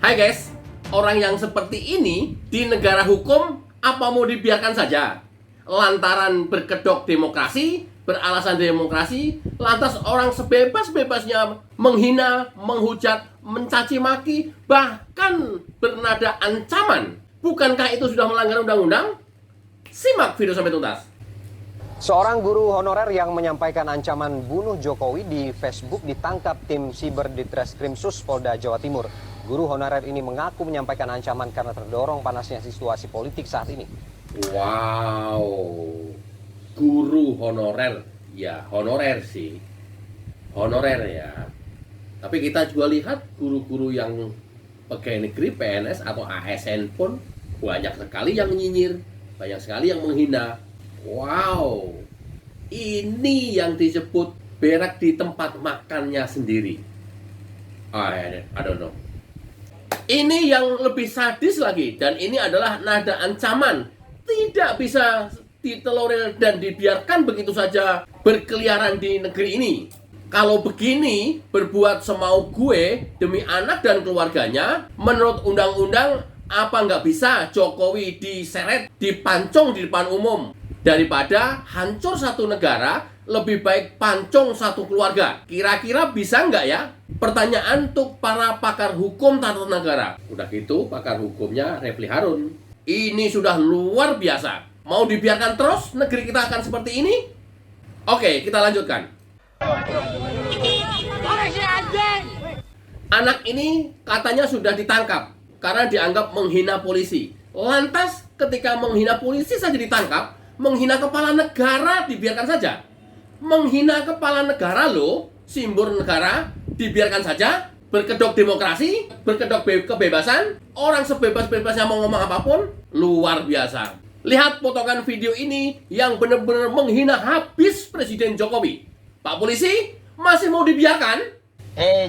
Hai guys, orang yang seperti ini di negara hukum apa mau dibiarkan saja? Lantaran berkedok demokrasi, beralasan demokrasi, lantas orang sebebas-bebasnya menghina, menghujat, mencaci maki, bahkan bernada ancaman. Bukankah itu sudah melanggar undang-undang? Simak video sampai tuntas. Seorang guru honorer yang menyampaikan ancaman bunuh Jokowi di Facebook ditangkap tim Siber Ditreskrimsus Polda Jawa Timur. Guru honorer ini mengaku menyampaikan ancaman karena terdorong panasnya situasi politik saat ini. Wow, guru honorer, ya honorer sih, honorer ya. Tapi kita juga lihat guru-guru yang pegawai negeri PNS atau ASN pun banyak sekali yang nyinyir, banyak sekali yang menghina. Wow, ini yang disebut berak di tempat makannya sendiri. I don't know. Ini yang lebih sadis lagi, dan ini adalah nada ancaman. Tidak bisa ditolerir dan dibiarkan begitu saja berkeliaran di negeri ini. Kalau begini, berbuat semau gue demi anak dan keluarganya, menurut undang-undang apa nggak bisa Jokowi diseret, dipancung di depan umum. Daripada hancur satu negara, lebih baik pancung satu keluarga. Kira-kira bisa nggak ya? Pertanyaan untuk para pakar hukum tata negara. Udah gitu, pakar hukumnya Refli Harun. Ini sudah luar biasa. Mau dibiarkan terus negeri kita akan seperti ini? Oke, kita lanjutkan. Anak ini katanya sudah ditangkap karena dianggap menghina polisi. Lantas ketika menghina polisi saja ditangkap, menghina kepala negara dibiarkan saja. Menghina kepala negara loh, simbol negara dibiarkan saja. Berkedok demokrasi, berkedok kebebasan, orang sebebas-bebasnya mau ngomong apapun, luar biasa. Lihat potongan video ini yang benar-benar menghina habis Presiden Jokowi. Pak polisi, masih mau dibiarkan?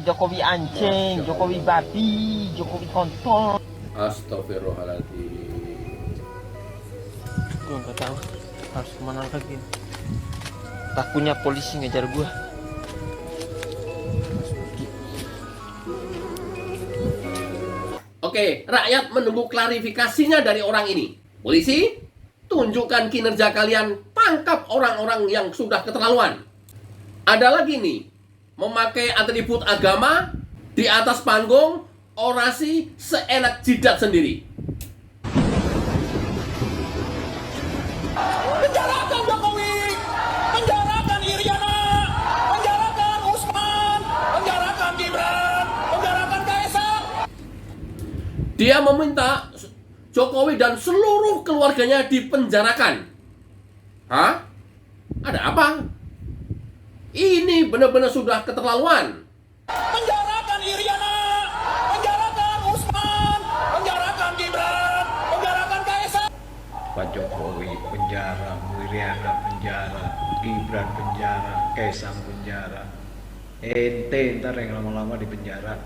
Jokowi anjing, Jokowi babi, Jokowi kontol. Astagfirullahaladzim. Gue nggak tahu harus kemana lagi. Takutnya polisi ngejar gue. Oke, rakyat menunggu klarifikasinya dari orang ini. Polisi, tunjukkan kinerja kalian, tangkap orang-orang yang sudah keterlaluan. Ada lagi nih, memakai atribut agama di atas panggung, orasi seenak jidat sendiri. Penjarakan Jokowi, penjarakan Iriana, penjarakan Usman, penjarakan Gibran, penjarakan Kaisang. Dia meminta Jokowi dan seluruh keluarganya dipenjarakan. Hah? Ada apa? Ini benar-benar sudah keterlaluan. Penjarakan Iriana, penjarakan Usman, penjarakan Gibran, penjarakan Kaisang. Pak Jokowi penjara, Iriana penjara, Gibran penjara, Kaisang penjara. Ente ntar yang lama-lama di penjara.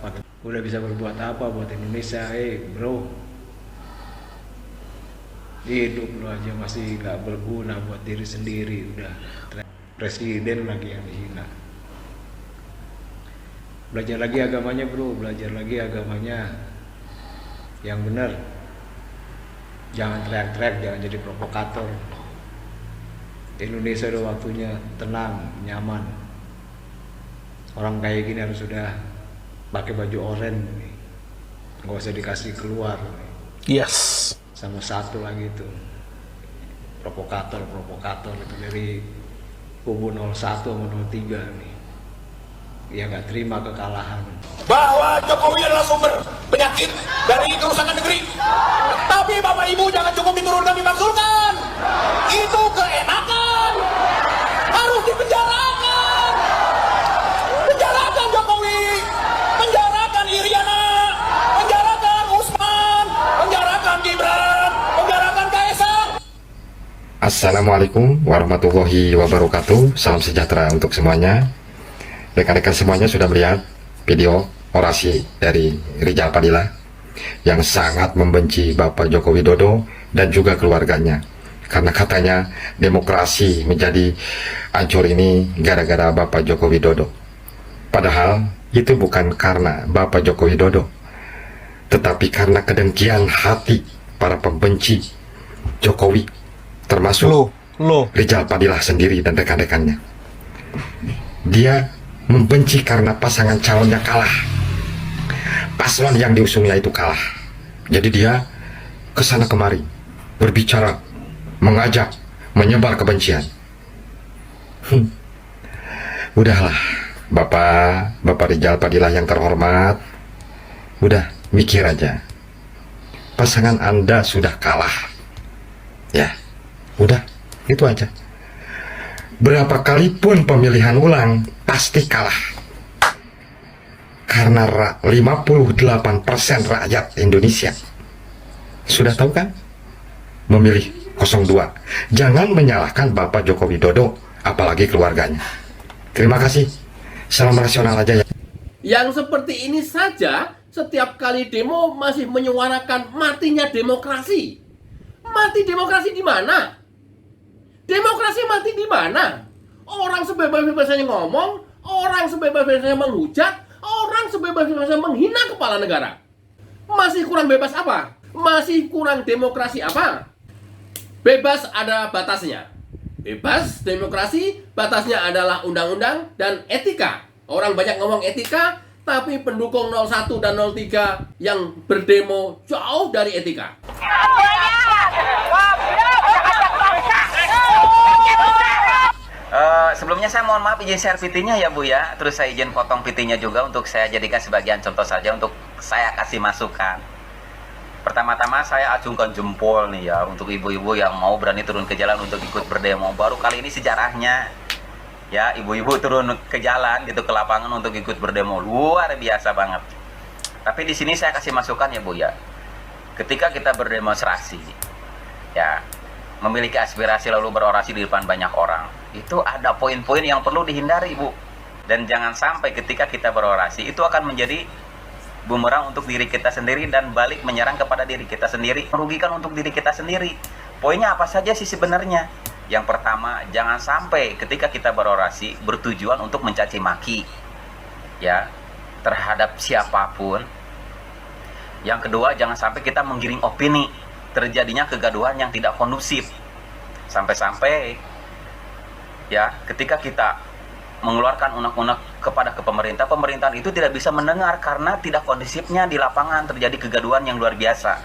Udah bisa berbuat apa buat Indonesia, bro? Hidup lu aja masih nggak berguna buat diri sendiri, udah presiden lagi yang dihina. Belajar lagi agamanya, bro, belajar lagi agamanya yang benar. Jangan teriak-teriak, jangan jadi provokator. Indonesia udah waktunya tenang, nyaman. Orang kayak gini harus sudah pakai baju oranye, nggak usah dikasih keluar. Yes. Sama satu lagi tuh provokator itu dari kubu 01 sama 03 nih, ya nggak terima kekalahan. Bahwa Jokowi adalah sumber penyakit dari kerusakan negeri. Tapi Bapak Ibu jangan cukup diturunkan, dimaksulkan. Itu keenakan. Harus dipenjarakan. Penjarakan Jokowi. Penjarakan Iriana. Penjarakan Usman. Penjarakan Gibran. Penjarakan Kaisang. Assalamualaikum warahmatullahi wabarakatuh. Salam sejahtera untuk semuanya. Rekan-rekan semuanya sudah melihat video orasi dari Rijal Padilla yang sangat membenci Bapak Joko Widodo dan juga keluarganya, karena katanya demokrasi menjadi hancur ini gara-gara Bapak Joko Widodo. Padahal itu bukan karena Bapak Joko Widodo, Tetapi karena kedengkian hati para pembenci Jokowi, termasuk Rijal Padilla sendiri dan rekan-rekannya, dia membenci karena pasangan calonnya kalah. Paslon yang diusungnya itu kalah. Jadi dia kesana kemari, berbicara, mengajak, menyebar kebencian. Udahlah, Bapak Rijal Padilla yang terhormat, udah mikir aja. Pasangan Anda sudah kalah. Ya, udah, itu aja. Berapa kali pun pemilihan ulang, pasti kalah. Karena 58% rakyat Indonesia sudah tahu kan? Memilih 02. Jangan menyalahkan Bapak Joko Widodo, apalagi keluarganya. Terima kasih. Salam rasional aja ya. Yang seperti ini saja setiap kali demo masih menyuarakan matinya demokrasi. Mati demokrasi di mana? Demokrasi mati di mana? Orang sebebas-bebasnya ngomong, orang sebebas-bebasnya menghujat, orang sebebas-bebasnya menghina kepala negara. Masih kurang bebas apa? Masih kurang demokrasi apa? Bebas ada batasnya. Bebas demokrasi, batasnya adalah undang-undang dan etika. Orang banyak ngomong etika, tapi pendukung 01 dan 03 yang berdemo jauh dari etika. Sebelumnya saya mohon maaf izin share VT-nya ya Bu ya. Terus saya izin potong VT-nya juga untuk saya jadikan sebagian contoh saja untuk saya kasih masukan. Pertama-tama saya acungkan jempol nih ya untuk ibu-ibu yang mau berani turun ke jalan untuk ikut berdemo. Baru kali ini sejarahnya ya ibu-ibu turun ke jalan gitu, ke lapangan untuk ikut berdemo. Luar biasa banget. Tapi di sini saya kasih masukan ya Bu ya. Ketika kita berdemonstrasi ya, memiliki aspirasi lalu berorasi di depan banyak orang, itu ada poin-poin yang perlu dihindari Bu. Dan jangan sampai ketika kita berorasi itu akan menjadi bumerang untuk diri kita sendiri dan balik menyerang kepada diri kita sendiri, merugikan untuk diri kita sendiri. Poinnya apa saja sih sebenarnya? Yang pertama, jangan sampai ketika kita berorasi bertujuan untuk mencaci maki ya terhadap siapapun. Yang kedua, jangan sampai kita menggiring opini, terjadinya kegaduhan yang tidak kondusif. Sampai-sampai ya ketika kita mengeluarkan unek-unek kepada pemerintah, pemerintahan itu tidak bisa mendengar karena tidak kondusifnya di lapangan, terjadi kegaduhan yang luar biasa.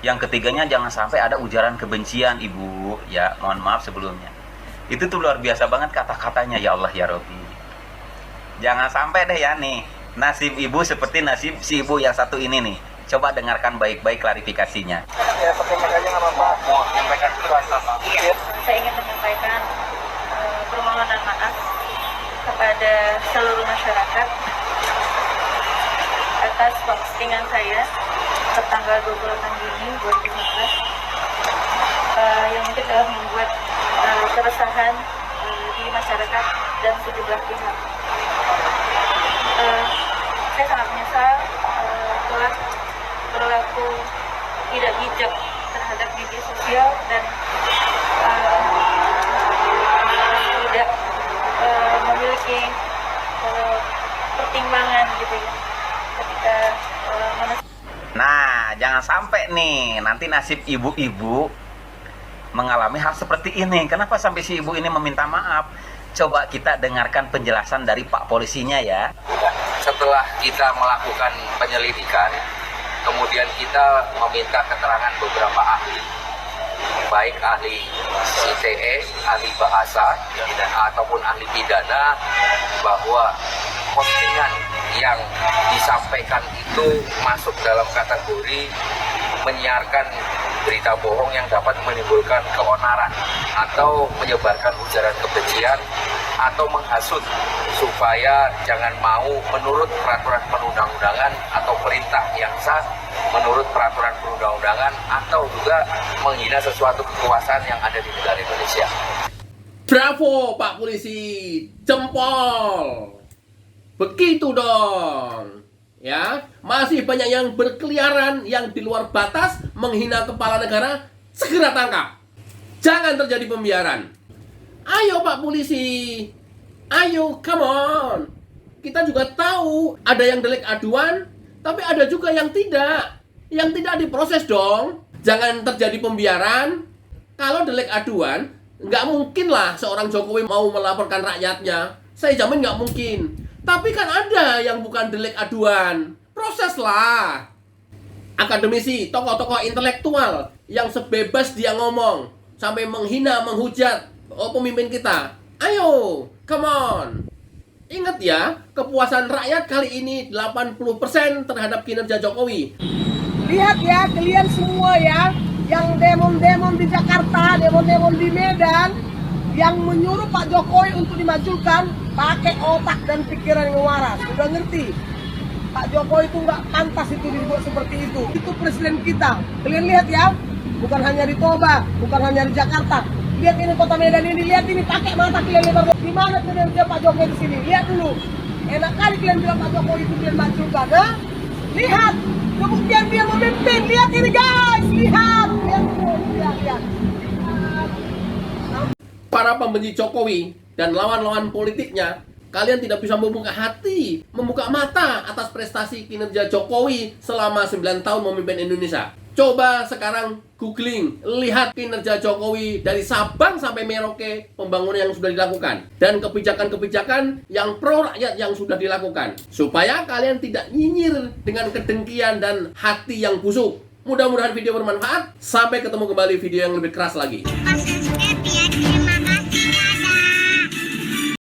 Yang ketiganya, jangan sampai ada ujaran kebencian Ibu ya, mohon maaf sebelumnya. Itu tuh luar biasa banget kata-katanya, ya Allah ya Robbi. Jangan sampai deh ya nih, nasib Ibu seperti nasib si Ibu yang satu ini nih. Coba dengarkan baik-baik klarifikasinya. Saya ingin menyampaikan permohonan maaf kepada seluruh masyarakat atas postingan saya tertanggal 28 Juni 2019 yang mungkin telah membuat keresahan di masyarakat dan sejumlah pihak. Saya sangat menyesal telah berlaku tidak bijak terhadap media sosial dan tidak memiliki pertimbangan gitu ya ketika Nah, jangan sampai nih nanti nasib ibu-ibu mengalami hal seperti ini. Kenapa sampai si ibu ini meminta maaf? Coba kita dengarkan penjelasan dari Pak polisinya ya. Setelah kita melakukan penyelidikan, kemudian kita meminta keterangan beberapa ahli, baik ahli ITE, ahli bahasa, ataupun ahli pidana, bahwa postingan yang disampaikan itu masuk dalam kategori menyiarkan berita bohong yang dapat menimbulkan keonaran atau menyebarkan ujaran kebencian atau menghasut supaya jangan mau menurut peraturan perundang-undangan atau perintah yang sah menurut peraturan perundang-undangan atau juga menghina sesuatu kekuasaan yang ada di negara Indonesia. Bravo Pak Polisi, jempol. Begitu dong. Ya, masih banyak yang berkeliaran yang di luar batas menghina kepala negara, segera tangkap. Jangan terjadi pembiaran. Ayo Pak Polisi. Ayo, come on. Kita juga tahu ada yang delik aduan, Tapi ada juga yang tidak. Yang tidak diproses dong. Jangan terjadi pembiaran. Kalau delik aduan, nggak mungkin lah seorang Jokowi mau melaporkan rakyatnya. Saya jamin nggak mungkin. Tapi kan ada yang bukan delik aduan. Proseslah. Akademisi, tokoh-tokoh intelektual yang sebebas dia ngomong sampai menghina, menghujat pemimpin kita. Ayo, come on. Ingat ya, kepuasan rakyat kali ini 80% terhadap kinerja Jokowi. Lihat ya, kalian semua ya, yang demon-demon di Jakarta, demon-demon di Medan, yang menyuruh Pak Jokowi untuk dimajukan, pakai otak dan pikiran yang waras. Udah ngerti? Pak Jokowi itu nggak pantas itu dibuat seperti itu. Itu presiden kita. Kalian lihat ya, bukan hanya di Toba, bukan hanya di Jakarta. Lihat ini kota Medan ini, lihat ini, pakai mata kalian lihat. Gimana kinerja Pak Jokowi di sini? Lihat dulu. Enak kali kalian bilang Pak Jokowi itu kalian majukan, ha? Lihat, kebuktian dia memimpin. Lihat ini guys, lihat, lihat. Para pembenci Jokowi dan lawan-lawan politiknya, kalian tidak bisa membuka hati, membuka mata atas prestasi kinerja Jokowi selama 9 tahun memimpin Indonesia. Coba sekarang googling, lihat kinerja Jokowi dari Sabang sampai Merauke, pembangunan yang sudah dilakukan, dan kebijakan-kebijakan yang pro rakyat yang sudah dilakukan. Supaya kalian tidak nyinyir dengan kedengkian dan hati yang busuk. Mudah-mudahan video bermanfaat. Sampai ketemu kembali video yang lebih keras lagi.